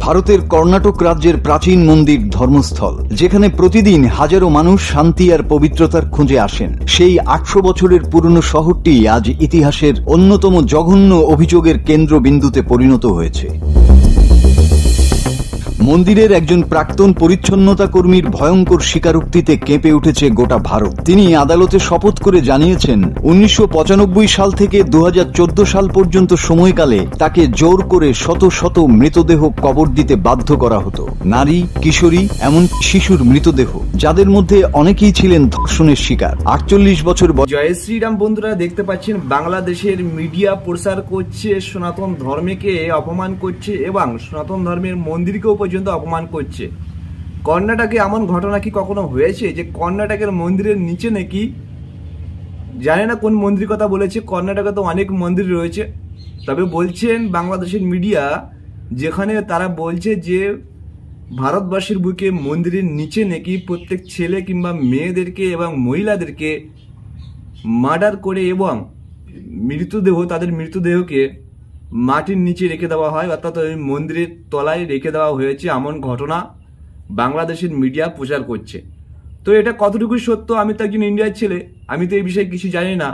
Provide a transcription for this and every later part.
ভারতের কর্ণাটক রাজ্যের প্রাচীন মন্দির ধর্মস্থল, যেখানে প্রতিদিন হাজারো মানুষ শান্তি আর পবিত্রতার খোঁজে আসেন। সেই 800 বছরের পুরনো শহরটি আজ ইতিহাসের অন্যতম জঘন্য অভিযোগের কেন্দ্রবিন্দুতে পরিণত হয়েছে। মন্দিরের একজন প্রাক্তন পরিচ্ছন্নতা কর্মীর ভয়ঙ্কর স্বীকারোক্তিতে কেঁপে উঠেছে গোটা ভারত। তিনি আদালতে শপথ করে জানিয়েছেন 1995 সাল থেকে 2014 সাল পর্যন্ত সময়কালে তাকে জোর করে শত শত মৃতদেহ কবর দিতে বাধ্য করা হতো। নারী, কিশোরী, এমন শিশুর মৃতদেহ, যাদের মধ্যে অনেকেই ছিলেন ধর্ষণের শিকার। 48 বছর জয় শ্রীরাম। বন্ধুরা দেখতে পাচ্ছেন বাংলাদেশের মিডিয়া প্রচার করছে, সনাতন ধর্মকে অপমান করছে এবং সনাতন ধর্মের মন্দিরকেও পর্যন্ত অপমান করছে। কর্ণাটকে এমন ঘটনা কি কখনো হয়েছে যে কর্ণাটকের মন্দিরের নিচে নাকি, জানি না কোন মন্দির কথা বলেছে, কর্ণাটকে তো অনেক মন্দির রয়েছে, তবে বলছেন বাংলাদেশের মিডিয়া, যেখানে তারা বলছে যে ভারতবর্ষের বুকে মন্দিরের নিচে নাকি প্রত্যেক ছেলে কিংবা মেয়েদেরকে এবং মহিলাদেরকে মার্ডার করে এবং তাদের মৃতদেহকে মাটির নিচে রেখে দেওয়া হয়, অর্থাৎ ওই মন্দিরের তলায় রেখে দেওয়া হয়েছে, এমন ঘটনা বাংলাদেশের মিডিয়া প্রচার করছে। তো এটা কতটুকু সত্য? আমি তো একজন ইন্ডিয়ার ছেলে, আমি তো এই বিষয়ে কিছু জানি না।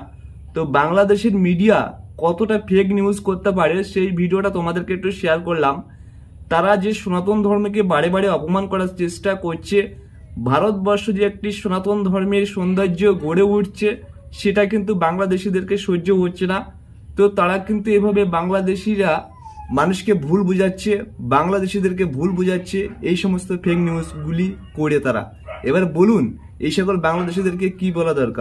তো বাংলাদেশের মিডিয়া কতটা ফেক নিউজ করতে পারে সেই ভিডিওটা তোমাদেরকে একটু শেয়ার করলাম। তারা যে সনাতন ধর্মকে বারে বারে অপমান করার চেষ্টা করছে, ভারতবর্ষ যে একটি সনাতন ধর্মের সৌন্দর্য গড়ে উঠছে সেটা কিন্তু বাংলাদেশিদেরকে সহ্য হচ্ছে না। তো তারা কিন্তু এভাবে বাংলাদেশিরা মানুষকে ভুল বুঝাচ্ছে, বাংলাদেশিদেরকে ভুল বুঝাচ্ছে এই সমস্ত ফেক নিউজগুলি করে। তারা এবার বলুন এই সকল বাংলাদেশিদেরকে কি বলা দরকার?